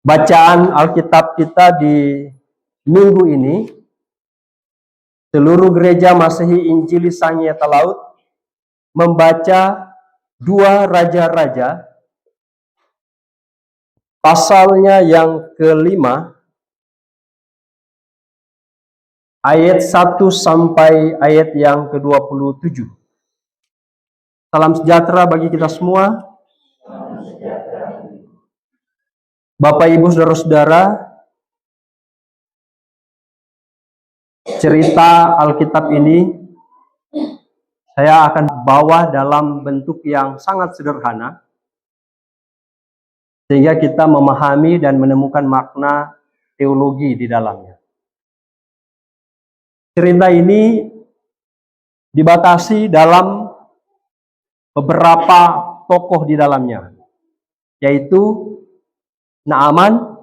Bacaan Alkitab kita di minggu ini, seluruh gereja Masehi Injili Sangieta Laut membaca 2 Raja-Raja, pasalnya yang kelima, ayat 1 sampai ayat yang ke-27. Salam sejahtera bagi kita semua. Bapak, Ibu, Saudara-saudara, cerita Alkitab ini saya akan bawa dalam bentuk yang sangat sederhana, sehingga kita memahami dan menemukan makna teologi di dalamnya. Cerita ini dibatasi dalam beberapa tokoh di dalamnya, yaitu Naaman,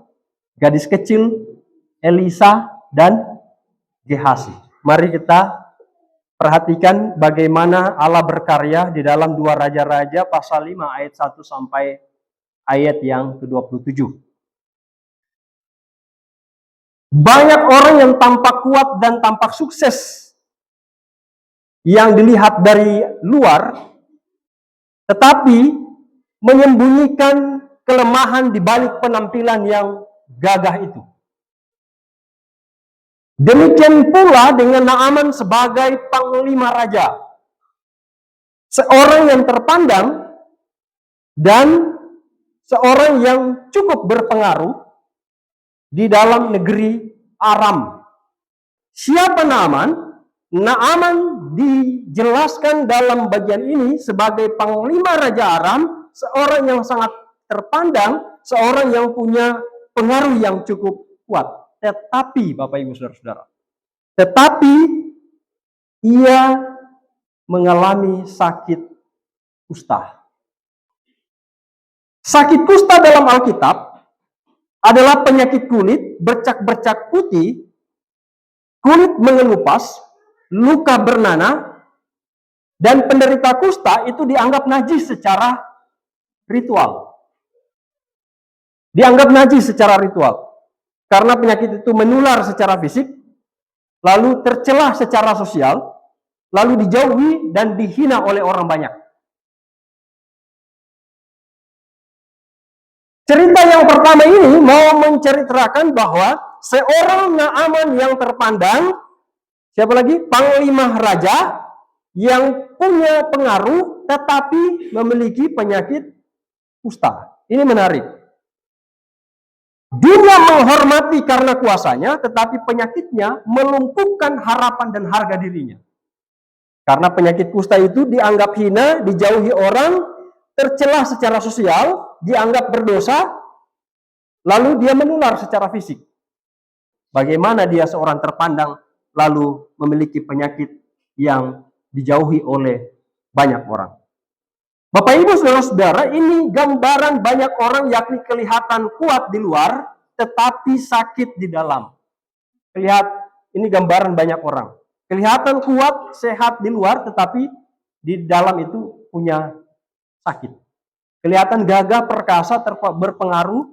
gadis kecil, Elisa, dan Gehazi. Mari kita perhatikan bagaimana Allah berkarya di dalam 2 Raja-Raja pasal 5 ayat 1 sampai ayat yang ke-27. Banyak orang yang tampak kuat dan tampak sukses yang dilihat dari luar, tetapi menyembunyikan kelemahan di balik penampilan yang gagah itu. Demikian pula dengan Naaman sebagai panglima raja. Seorang yang terpandang dan seorang yang cukup berpengaruh di dalam negeri Aram. Siapa Naaman? Naaman dijelaskan dalam bagian ini sebagai panglima raja Aram, seorang yang sangat terpandang, seorang yang punya pengaruh yang cukup kuat. Tetapi, Bapak, Ibu, Saudara-saudara, ia mengalami sakit kusta. Sakit kusta dalam Alkitab adalah penyakit kulit, bercak-bercak putih, kulit mengelupas, luka bernanah, dan penderita kusta itu dianggap najis secara ritual. Dianggap najis secara ritual. Karena penyakit itu menular secara fisik, lalu tercelah secara sosial, lalu dijauhi dan dihina oleh orang banyak. Cerita yang pertama ini mau menceritakan bahwa seorang Naaman yang terpandang, siapa lagi? Panglima raja yang punya pengaruh tetapi memiliki penyakit kusta. Ini menarik. Dia menghormati karena kuasanya, tetapi penyakitnya melumpuhkan harapan dan harga dirinya. Karena penyakit kusta itu dianggap hina, dijauhi orang, tercelah secara sosial, dianggap berdosa, lalu dia menular secara fisik. Bagaimana dia seorang terpandang, lalu memiliki penyakit yang dijauhi oleh banyak orang. Bapak, Ibu, Saudara-saudara, ini gambaran banyak orang, yakni kelihatan kuat di luar, tetapi sakit di dalam. Lihat, ini gambaran banyak orang. Kelihatan kuat, sehat di luar, tetapi di dalam itu punya sakit. Kelihatan gagah, perkasa, berpengaruh,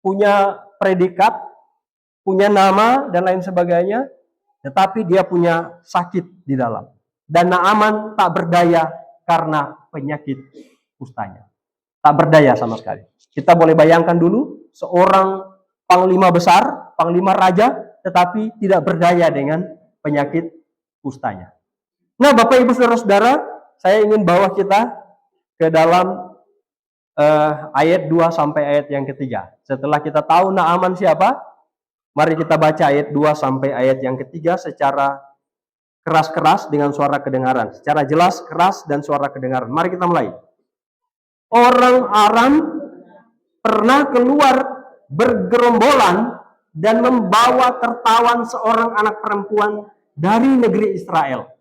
punya predikat, punya nama, dan lain sebagainya, tetapi dia punya sakit di dalam. Dan Naaman tak berdaya karena penyakit kustanya. Tak berdaya sama sekali. Kita boleh bayangkan dulu, seorang panglima besar, panglima raja, tetapi tidak berdaya dengan penyakit kustanya. Nah, Bapak, Ibu, Saudara-saudara, saya ingin bawa kita ke dalam ayat 2 sampai ayat yang ketiga. Setelah kita tahu Naaman siapa, mari kita baca ayat 2 sampai ayat yang ketiga secara keras-keras dengan suara kedengaran. Secara jelas, keras, dan suara kedengaran. Mari kita mulai. Orang Aram pernah keluar bergerombolan dan membawa tertawan seorang anak perempuan dari negeri Israel.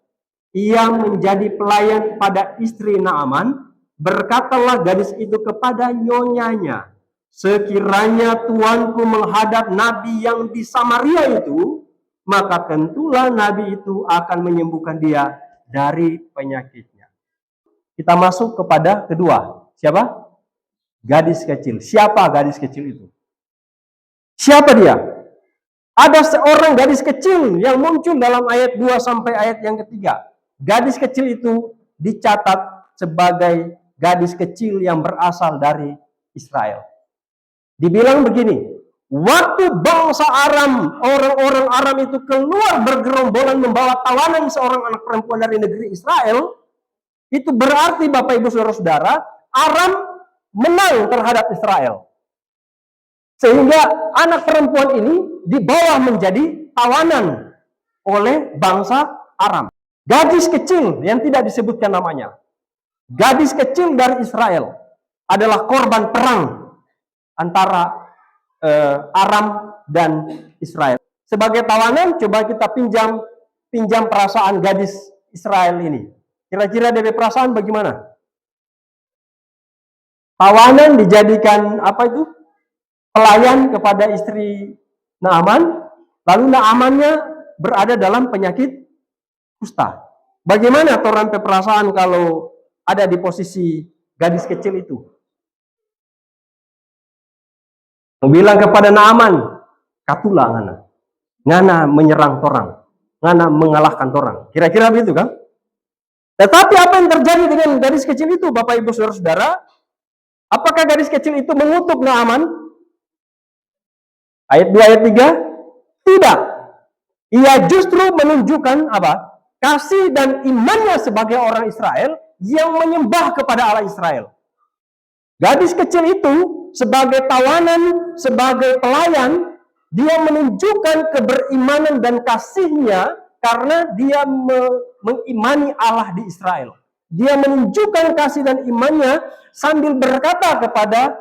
Ia menjadi pelayan pada istri Naaman. Berkatalah gadis itu kepada nyonyanya, sekiranya tuanku menghadap nabi yang di Samaria itu, maka tentulah nabi itu akan menyembuhkan dia dari penyakitnya. Kita masuk kepada kedua. Siapa? Gadis kecil. Siapa gadis kecil itu? Siapa dia? Ada seorang gadis kecil yang muncul dalam ayat 2 sampai ayat yang ketiga. Gadis kecil itu dicatat sebagai gadis kecil yang berasal dari Israel. Dibilang begini, waktu bangsa Aram, orang-orang Aram itu keluar bergerombolan membawa tawanan seorang anak perempuan dari negeri Israel, itu berarti Bapak Ibu Saudara-saudara, Aram menang terhadap Israel. Sehingga anak perempuan ini dibawa menjadi tawanan oleh bangsa Aram. Gadis kecil yang tidak disebutkan namanya, gadis kecil dari Israel adalah korban perang antara Aram dan Israel. Sebagai tawanan, coba kita pinjam perasaan gadis Israel ini. Kira-kira DP perasaan bagaimana? Tawanan dijadikan apa itu? Pelayan kepada istri Naaman, lalu Naamannya berada dalam penyakit kusta. Bagaimana orang perasaan kalau ada di posisi gadis kecil itu? Bilang kepada Naaman, katulah ngana menyerang torang, ngana mengalahkan torang. Kira-kira begitu kan? Tetapi apa yang terjadi dengan gadis kecil itu, Bapak Ibu Saudara-saudara? Apakah gadis kecil itu mengutuk Naaman? Ayat 2, ayat 3? Tidak. Ia justru menunjukkan apa? Kasih dan imannya sebagai orang Israel yang menyembah kepada Allah Israel. Gadis kecil itu sebagai tawanan, sebagai pelayan, dia menunjukkan keberimanan dan kasihnya karena dia mengimani Allah di Israel. Dia menunjukkan kasih dan imannya sambil berkata kepada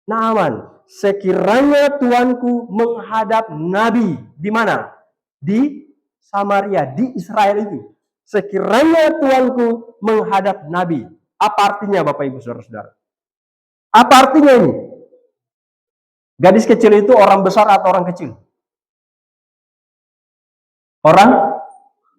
Naaman, sekiranya tuanku menghadap nabi di mana? Di Samaria, di Israel itu. Sekiranya tuanku menghadap nabi. Apa artinya Bapak Ibu Saudara-saudara? Apa artinya ini? Gadis kecil itu orang besar atau orang kecil? Orang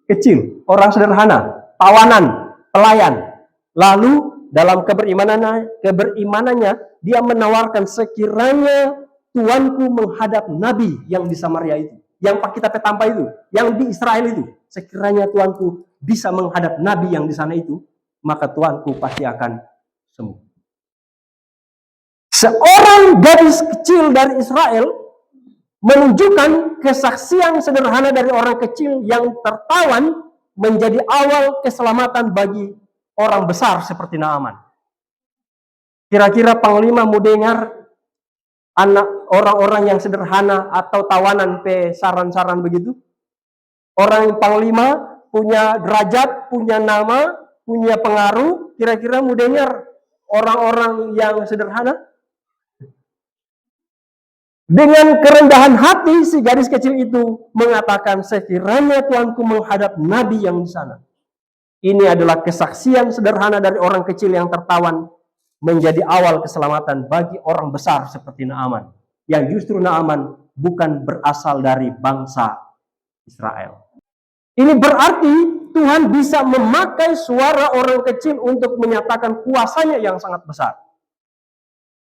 kecil, orang sederhana, tawanan, pelayan. Lalu dalam keberimanannya dia menawarkan sekiranya tuanku menghadap nabi yang di Samaria itu, yang kita petampa itu, yang di Israel itu, sekiranya tuanku bisa menghadap nabi yang di sana itu, maka tuanku pasti akan sembuh. Seorang gadis kecil dari Israel menunjukkan kesaksian sederhana dari orang kecil yang tertawan menjadi awal keselamatan bagi orang besar seperti Naaman. Kira-kira Panglima mau dengar anak orang-orang yang sederhana atau tawanan saran-saran begitu? Orang Panglima punya derajat, punya nama, punya pengaruh, kira-kira mau dengar orang-orang yang sederhana? Dengan kerendahan hati si gadis kecil itu mengatakan sekiranya tuanku menghadap nabi yang di sana. Ini adalah kesaksian sederhana dari orang kecil yang tertawan menjadi awal keselamatan bagi orang besar seperti Naaman. Yang justru Naaman bukan berasal dari bangsa Israel. Ini berarti Tuhan bisa memakai suara orang kecil untuk menyatakan kuasanya yang sangat besar.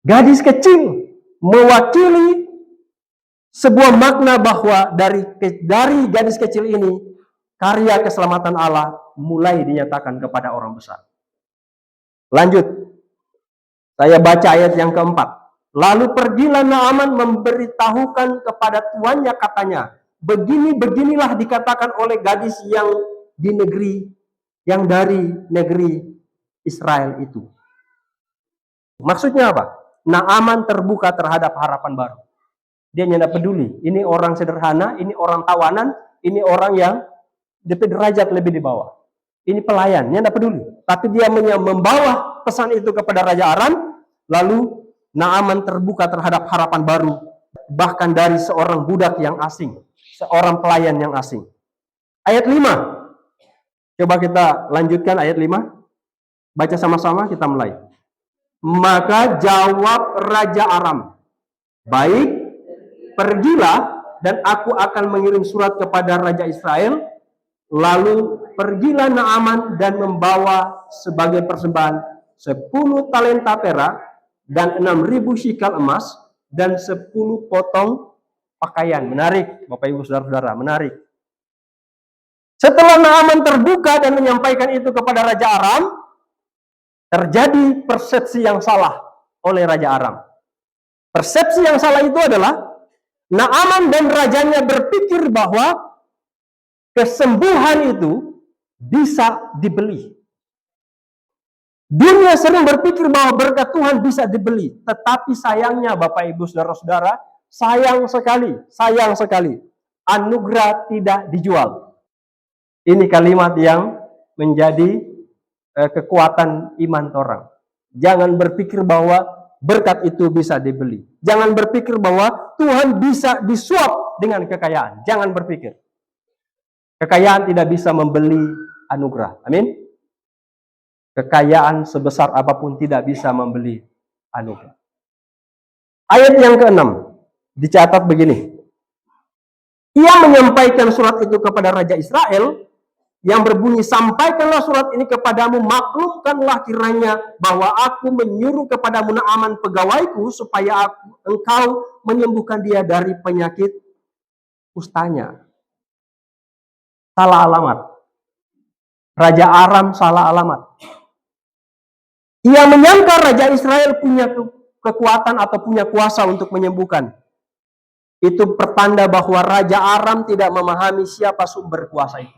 Gadis kecil mewakili sebuah makna bahwa dari gadis kecil ini karya keselamatan Allah mulai dinyatakan kepada orang besar. Lanjut. Saya baca ayat yang keempat. Lalu pergilah Naaman memberitahukan kepada tuannya katanya, beginilah dikatakan oleh gadis yang dari negeri Israel itu. Maksudnya apa? Naaman terbuka terhadap harapan baru. Dia tidak peduli. Ini orang sederhana, ini orang tawanan, ini orang yang derajat lebih di bawah. Ini pelayan, dia tidak peduli. Tapi dia membawa pesan itu kepada Raja Aram, lalu Naaman terbuka terhadap harapan baru, bahkan dari seorang budak yang asing, seorang pelayan yang asing. Ayat 5. Coba kita lanjutkan ayat 5. Baca sama-sama, kita mulai. Maka jawab Raja Aram, baik, pergilah dan aku akan mengirim surat kepada Raja Israel. Lalu pergilah Naaman dan membawa sebagai persembahan 10 talenta perak dan 6.000 shikal emas dan 10 potong pakaian. Menarik, Bapak Ibu Saudara-saudara, menarik. Setelah Naaman terbuka dan menyampaikan itu kepada Raja Aram, terjadi persepsi yang salah oleh Raja Aram. Persepsi yang salah itu adalah Naaman dan rajanya berpikir bahwa kesembuhan itu bisa dibeli. Dunia sering berpikir bahwa berkat Tuhan bisa dibeli. Tetapi sayangnya Bapak Ibu Saudara-saudara, sayang sekali. Anugerah tidak dijual. Ini kalimat yang menjadi kekuatan iman orang. Jangan berpikir bahwa berkat itu bisa dibeli. Jangan berpikir bahwa Tuhan bisa disuap dengan kekayaan. Jangan berpikir. Kekayaan tidak bisa membeli anugerah. Amin. Kekayaan sebesar apapun tidak bisa membeli anugerah. Ayat yang ke-6 dicatat begini. Ia menyampaikan surat itu kepada Raja Israel yang berbunyi, sampaikanlah surat ini kepadamu, maklumkanlah kiranya bahwa aku menyuruh kepadamu Naaman pegawaiku supaya engkau menyembuhkan dia dari penyakit kustanya. Salah alamat. Raja Aram salah alamat. Ia menyangka Raja Israel punya kekuatan atau punya kuasa untuk menyembuhkan. Itu pertanda bahwa Raja Aram tidak memahami siapa sumber kuasa itu.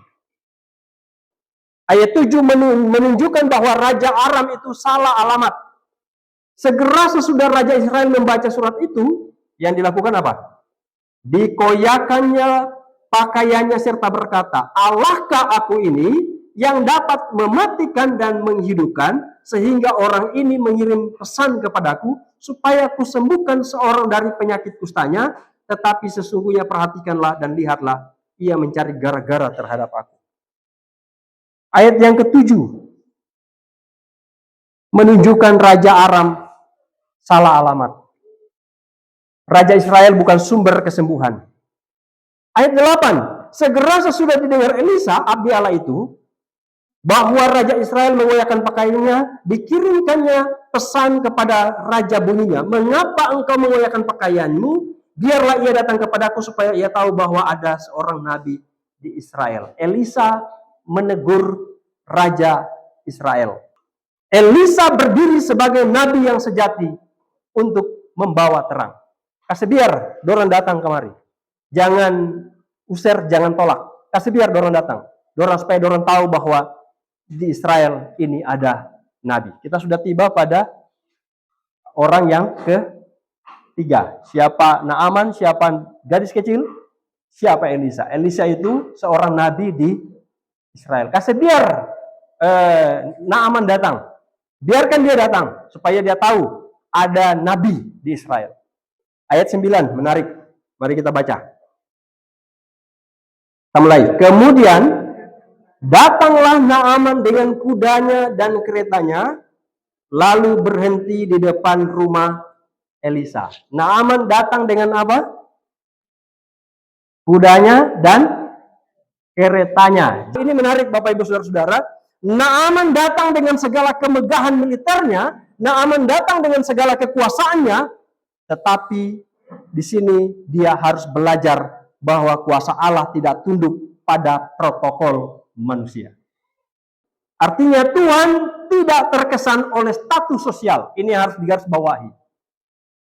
Ayat 7 menunjukkan bahwa Raja Aram itu salah alamat. Segera sesudah Raja Israel membaca surat itu, yang dilakukan apa? Dikoyakannya pakaiannya serta berkata, Allahkah aku ini yang dapat mematikan dan menghidupkan, sehingga orang ini mengirim pesan kepadaku supaya aku sembuhkan seorang dari penyakit kustanya, tetapi sesungguhnya perhatikanlah dan lihatlah, ia mencari gara-gara terhadap aku. Ayat yang ke-7 menunjukkan Raja Aram salah alamat. Raja Israel bukan sumber kesembuhan. Ayat 8, segera sesudah didengar Elisa, abdi Allah itu, bahwa Raja Israel mengoyakkan pakaiannya, dikirimkannya pesan kepada Raja bunyinya, mengapa engkau mengoyakkan pakaianmu? Biarlah ia datang kepadaku supaya ia tahu bahwa ada seorang nabi di Israel. Elisa menegur Raja Israel. Elisa berdiri sebagai nabi yang sejati untuk membawa terang. Kasih biar dorang datang kemari. Jangan usir, jangan tolak. Kasih biar dorang datang. Dorang supaya dorang tahu bahwa di Israel ini ada nabi. Kita sudah tiba pada orang yang ketiga. Siapa Naaman, siapa gadis kecil, siapa Elisa. Elisa itu seorang nabi di Israel. Kasih biar Naaman datang. Biarkan dia datang supaya dia tahu ada nabi di Israel. Ayat 9 menarik. Mari kita baca. Kita mulai. Kemudian datanglah Naaman dengan kudanya dan keretanya, lalu berhenti di depan rumah Elisa. Naaman datang dengan apa? Kudanya dan keretanya. Ini menarik Bapak Ibu Saudara-saudara. Naaman datang dengan segala kemegahan militernya, Naaman datang dengan segala kekuasaannya, tetapi di sini dia harus belajar bahwa kuasa Allah tidak tunduk pada protokol manusia. Artinya Tuhan tidak terkesan oleh status sosial. Ini harus digarisbawahi.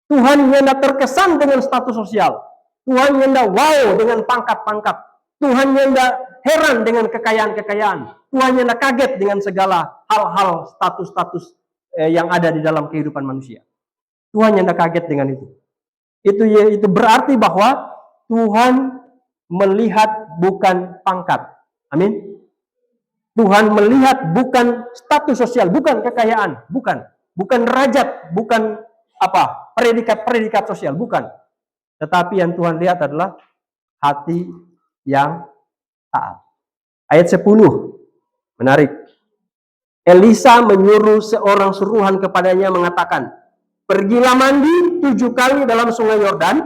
Tuhan tidak terkesan dengan status sosial. Tuhan tidak wow dengan pangkat-pangkat. Tuhan tidak heran dengan kekayaan-kekayaan. Tuhan tidak kaget dengan segala hal-hal status-status yang ada di dalam kehidupan manusia. Tuhan tidak kaget dengan itu. Itu berarti bahwa Tuhan melihat bukan pangkat. Amin. Tuhan melihat bukan status sosial, bukan kekayaan, bukan derajat, bukan predikat sosial, bukan. Tetapi yang Tuhan lihat adalah hati yang taat. Ayat 10 menarik. Elisa menyuruh seorang suruhan kepadanya mengatakan, pergilah mandi 7 kali dalam sungai Yordan,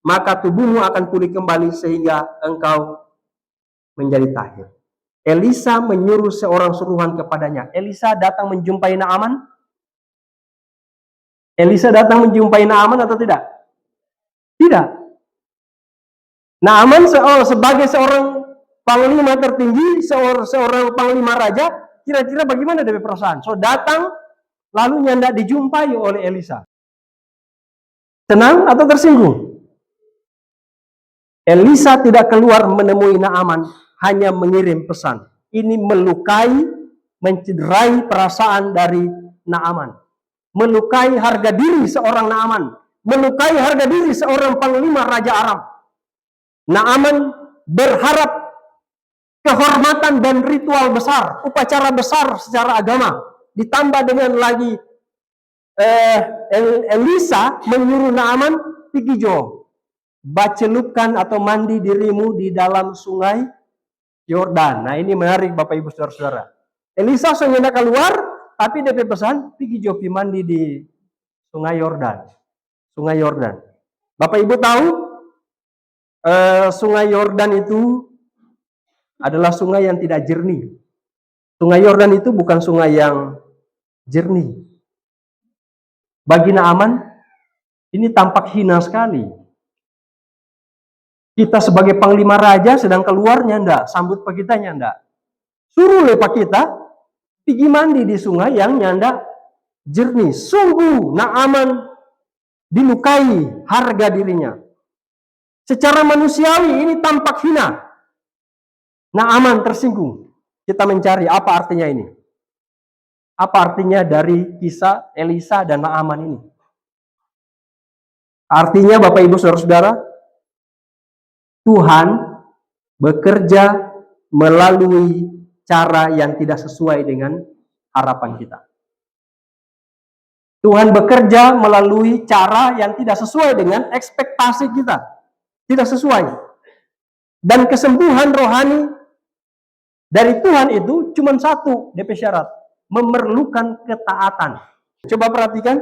maka tubuhmu akan pulih kembali sehingga engkau menjadi tahir. Elisa menyuruh seorang suruhan kepadanya. Elisa datang menjumpai Naaman. Elisa datang menjumpai Naaman atau tidak? Tidak. Naaman sebagai seorang panglima tertinggi, seorang panglima raja, kira-kira bagaimana dari perasaan? So datang, lalu nyanda dijumpai oleh Elisa. Tenang atau tersinggung? Elisa tidak keluar menemui Naaman, hanya mengirim pesan. Ini melukai, mencederai perasaan dari Naaman. Melukai harga diri seorang Naaman. Melukai harga diri seorang panglima Raja Aram. Naaman berharap kehormatan dan ritual besar, upacara besar secara agama. Ditambah dengan lagi Elisa menyuruh Naaman, pergi jo, bacelupkan atau mandi dirimu di dalam sungai Yordan. Nah ini menarik Bapak Ibu Saudara-saudara. Elisa sengaja keluar, tapi dia pesan, pergi jo mandi di sungai Yordan. Sungai Yordan. Bapak Ibu tahu, sungai Yordan itu adalah sungai yang tidak jernih. Sungai Yordan itu bukan sungai yang jernih. Bagi Naaman, ini tampak hina sekali. Kita sebagai panglima raja sedang keluarnya enggak, sambut pak kita enggak. Suruh lepak kita pergi mandi di sungai yang nyanda jernih. Sungguh Naaman dilukai harga dirinya. Secara manusiawi ini tampak hina. Naaman tersinggung. Kita mencari apa artinya ini. Apa artinya dari kisah Elisa dan Naaman ini? Artinya Bapak Ibu Saudara-saudara, Tuhan bekerja melalui cara yang tidak sesuai dengan harapan kita. Tuhan bekerja melalui cara yang tidak sesuai dengan ekspektasi kita. Tidak sesuai. Dan kesembuhan rohani dari Tuhan itu cuma satu DP syarat. Memerlukan ketaatan. Coba perhatikan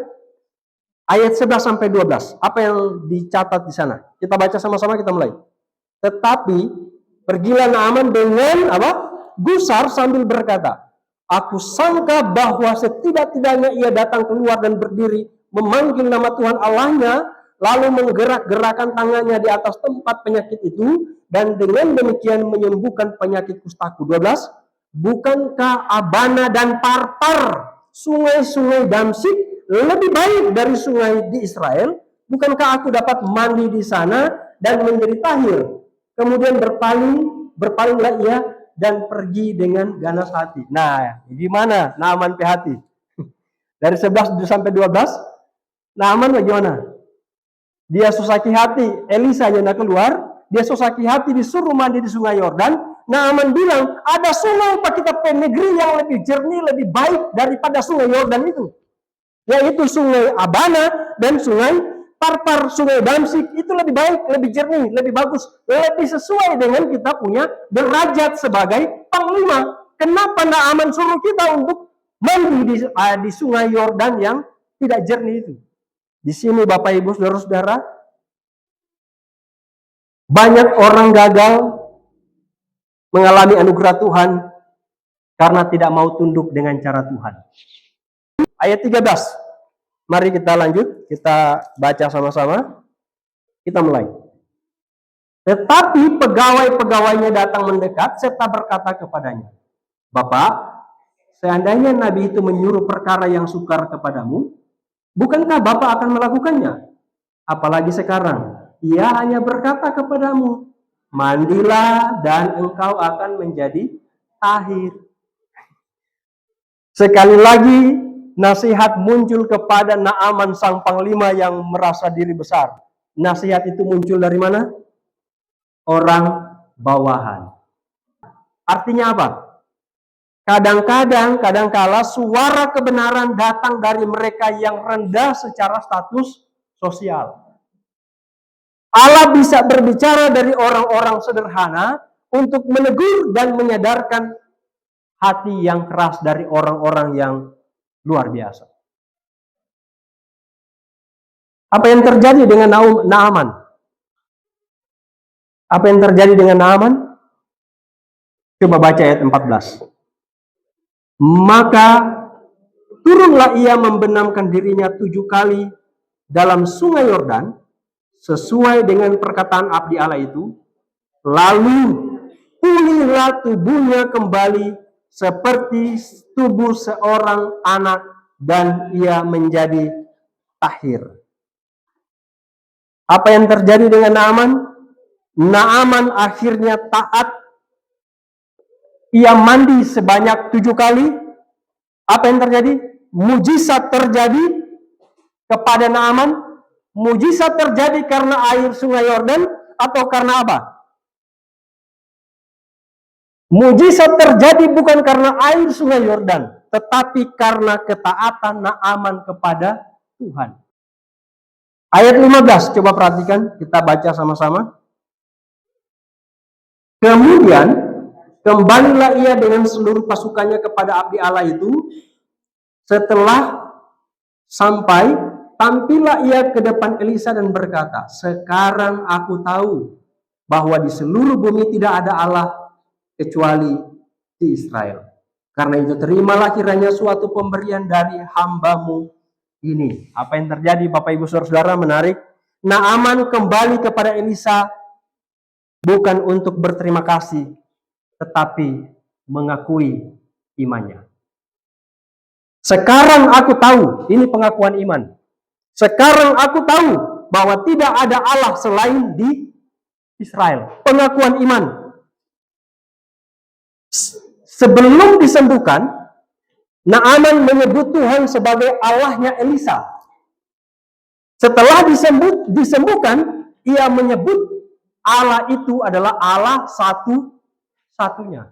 ayat 11 sampai 12. Apa yang dicatat di sana? Kita baca sama-sama, kita mulai. Tetapi pergilah Naaman dengan apa? Gusar sambil berkata, aku sangka bahwa setidak-tidaknya ia datang keluar dan berdiri memanggil nama Tuhan Allahnya, lalu menggerak-gerakkan tangannya di atas tempat penyakit itu, dan dengan demikian menyembuhkan penyakit kustaku. 12. Bukankah Abana dan Parpar, sungai-sungai Damsyik, lebih baik dari sungai di Israel? Bukankah aku dapat mandi di sana dan menjadi tahir? Kemudian berpalinglah ia dan pergi dengan ganas hati. Nah, gimana Naaman hati? Dari 11 sampai 12, Naaman bagaimana? Dia susaki hati, Elisa yang keluar, dia susaki hati disuruh mandi di sungai Yordan. Naaman bilang, ada sungai Pak kita negeri yang lebih jernih, lebih baik daripada sungai Yordan itu. Yaitu sungai Abana dan sungai Parpar, sungai Damsyik, itu lebih baik, lebih jernih, lebih bagus, lebih sesuai dengan kita punya derajat sebagai panglima. Kenapa Naaman suruh kita untuk mandi di sungai Yordan yang tidak jernih itu? Di sini Bapak Ibu Saudara-saudara, banyak orang gagal mengalami anugerah Tuhan karena tidak mau tunduk dengan cara Tuhan. Ayat 13. Mari kita lanjut, kita baca sama-sama. Kita mulai. Tetapi pegawai-pegawainya datang mendekat serta berkata kepadanya, Bapak, seandainya Nabi itu menyuruh perkara yang sukar kepadamu, bukankah Bapak akan melakukannya? Apalagi sekarang, ia hanya berkata kepadamu, mandilah dan engkau akan menjadi tahir. Sekali lagi nasihat muncul kepada Naaman sang panglima yang merasa diri besar. Nasihat itu muncul dari mana? Orang bawahan. Artinya apa? Kadangkala suara kebenaran datang dari mereka yang rendah secara status sosial. Allah bisa berbicara dari orang-orang sederhana untuk menegur dan menyadarkan hati yang keras dari orang-orang yang luar biasa. Apa yang terjadi dengan Naaman? Apa yang terjadi dengan Naaman? Coba baca ayat 14. Maka turunlah ia membenamkan dirinya 7 kali dalam sungai Yordan, sesuai dengan perkataan abdi Allah itu, lalu pulihlah tubuhnya kembali seperti tubuh seorang anak dan ia menjadi tahir. Apa yang terjadi dengan Naaman? Naaman akhirnya taat. Ia mandi sebanyak 7 kali. Apa yang terjadi? Mujizat terjadi kepada Naaman. Mujizat terjadi karena air sungai Yordan atau karena apa? Mujizat terjadi bukan karena air sungai Yordan, tetapi karena ketaatan Naaman kepada Tuhan. Ayat 15, coba perhatikan, kita baca sama-sama. Kemudian, kembalilah ia dengan seluruh pasukannya kepada abdi Allah itu. Setelah sampai, tampillah ia ke depan Elisa dan berkata, sekarang aku tahu bahwa di seluruh bumi tidak ada Allah kecuali di Israel. Karena itu terimalah kiranya suatu pemberian dari hambamu ini. Apa yang terjadi Bapak Ibu Saudara menarik. Naaman kembali kepada Elisa bukan untuk berterima kasih, tetapi mengakui imannya. Sekarang aku tahu, ini pengakuan iman. Sekarang aku tahu bahwa tidak ada Allah selain di Israel. Pengakuan iman. Sebelum disembuhkan, Naaman menyebut Tuhan sebagai Allahnya Elisa. Setelah disembuhkan, ia menyebut Allah itu adalah Allah satu-satunya.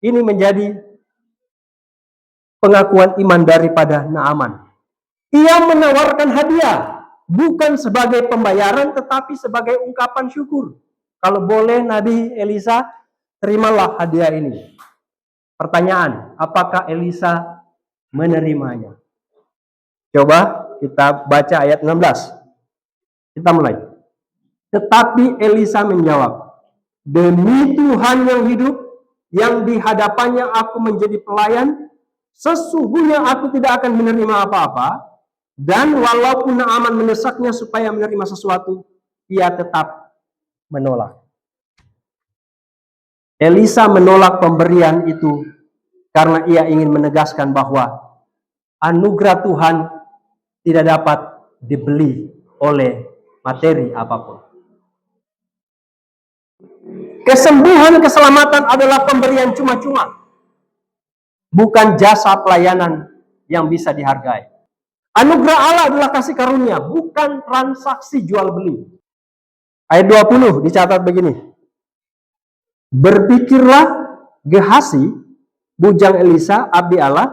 Ini menjadi pengakuan iman daripada Naaman. Ia menawarkan hadiah, bukan sebagai pembayaran, tetapi sebagai ungkapan syukur. Kalau boleh Nabi Elisa, terimalah hadiah ini. Pertanyaan, apakah Elisa menerimanya? Coba kita baca ayat 16. Kita mulai. Tetapi Elisa menjawab, demi Tuhan yang hidup, yang di hadapannya aku menjadi pelayan, sesungguhnya aku tidak akan menerima apa-apa, dan walaupun Naaman mendesaknya supaya menerima sesuatu, ia tetap menolak. Elisa menolak pemberian itu karena ia ingin menegaskan bahwa anugerah Tuhan tidak dapat dibeli oleh materi apapun. Kesembuhan, keselamatan adalah pemberian cuma-cuma, bukan jasa pelayanan yang bisa dihargai. Anugerah Allah adalah kasih karunia, bukan transaksi jual beli. Ayat 20 dicatat begini. Berpikirlah Gehasi, bujang Elisa, abdi Allah,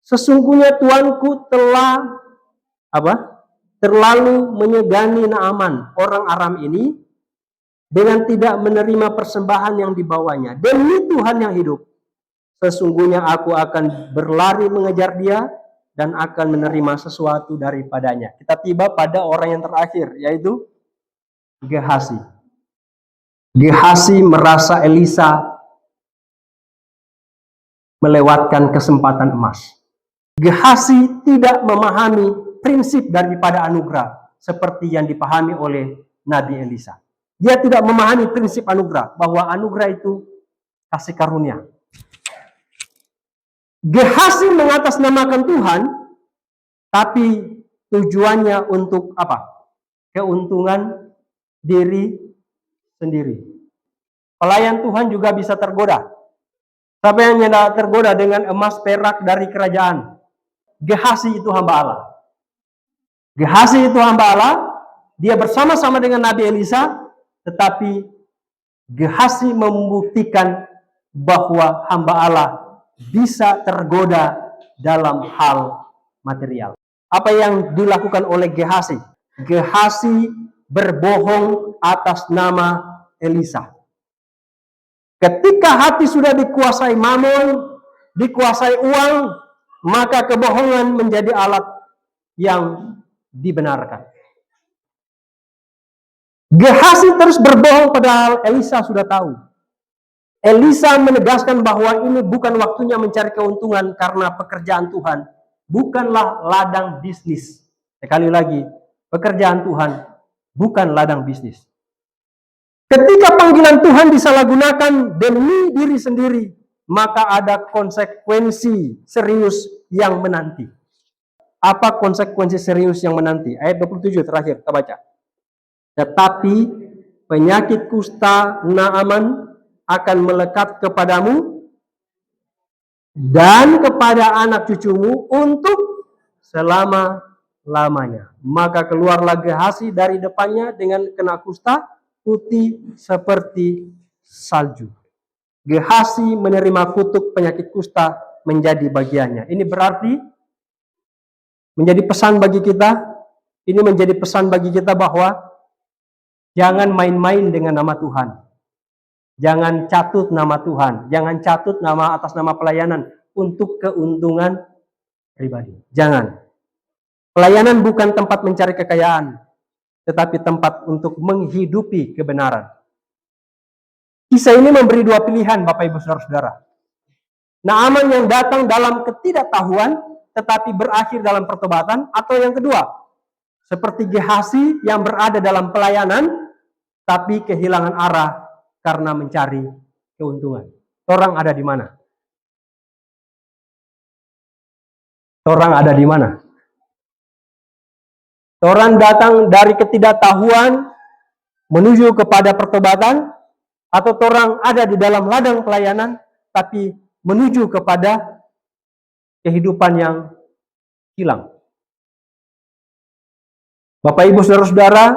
sesungguhnya tuanku telah terlalu menyegani Naaman, orang Aram ini, dengan tidak menerima persembahan yang dibawanya. Demi Tuhan yang hidup, sesungguhnya aku akan berlari mengejar dia dan akan menerima sesuatu daripadanya. Kita tiba pada orang yang terakhir, yaitu Gehasi. Gehasi merasa Elisa melewatkan kesempatan emas. Gehasi tidak memahami prinsip daripada anugerah seperti yang dipahami oleh Nabi Elisa. Dia tidak memahami prinsip anugerah, bahwa anugerah itu kasih karunia. Gehasi mengatasnamakan Tuhan, tapi tujuannya untuk apa? Keuntungan diri sendiri. Pelayan Tuhan juga bisa tergoda. Siapa yang tidak tergoda dengan emas perak dari kerajaan? Gehasi itu hamba Allah. Gehasi itu hamba Allah. Dia bersama-sama dengan Nabi Elisa, tetapi Gehasi membuktikan bahwa hamba Allah bisa tergoda dalam hal material. Apa yang dilakukan oleh Gehasi? Gehasi berbohong atas nama Elisa. Ketika hati sudah dikuasai mamon, dikuasai uang, maka kebohongan menjadi alat yang dibenarkan. Gehasi terus berbohong padahal Elisa sudah tahu. Elisa menegaskan bahwa ini bukan waktunya mencari keuntungan karena pekerjaan Tuhan, bukanlah ladang bisnis. Sekali lagi, pekerjaan Tuhan bukan ladang bisnis. Ketika panggilan Tuhan disalahgunakan demi diri sendiri, maka ada konsekuensi serius yang menanti. Apa konsekuensi serius yang menanti? Ayat 27 terakhir, kita baca. Tetapi penyakit kusta Naaman akan melekat kepadamu dan kepada anak cucumu untuk selama-lamanya. Maka keluarlah Gehazi dari depannya dengan kena kusta putih seperti salju. Gehazi menerima kutuk penyakit kusta menjadi bagiannya. Ini berarti menjadi pesan bagi kita, ini menjadi pesan bagi kita bahwa jangan main-main dengan nama Tuhan. Jangan catut nama Tuhan, jangan catut nama atas nama pelayanan untuk keuntungan pribadi. Jangan. Pelayanan bukan tempat mencari kekayaan, tetapi tempat untuk menghidupi kebenaran. Kisah ini memberi dua pilihan, Bapak Ibu Saudara-saudara. Naaman yang datang dalam ketidaktahuan, tetapi berakhir dalam pertobatan, atau yang kedua, seperti Gehazi yang berada dalam pelayanan, tapi kehilangan arah karena mencari keuntungan. Orang ada di mana? Orang ada di mana? Orang datang dari ketidaktahuan menuju kepada pertobatan, atau orang ada di dalam ladang pelayanan tapi menuju kepada kehidupan yang hilang. Bapak Ibu Saudara-saudara,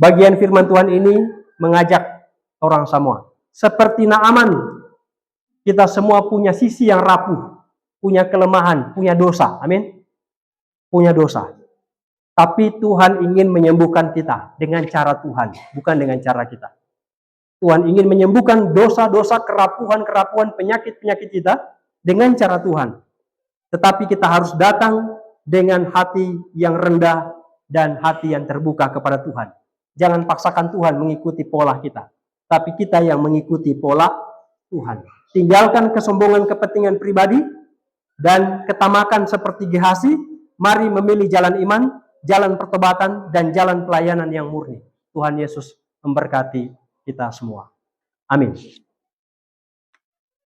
bagian firman Tuhan ini mengajak orang semua. Seperti Naaman, kita semua punya sisi yang rapuh, punya kelemahan, punya dosa. Amin. Punya dosa. Tapi Tuhan ingin menyembuhkan kita dengan cara Tuhan, bukan dengan cara kita. Tuhan ingin menyembuhkan dosa-dosa, kerapuhan-kerapuhan, penyakit-penyakit kita dengan cara Tuhan. Tetapi kita harus datang dengan hati yang rendah dan hati yang terbuka kepada Tuhan. Jangan paksakan Tuhan mengikuti pola kita, tapi kita yang mengikuti pola Tuhan. Tinggalkan kesombongan kepentingan pribadi dan ketamakan seperti Gehazi. Mari memilih jalan iman, jalan pertobatan, dan jalan pelayanan yang murni. Tuhan Yesus memberkati kita semua. Amin.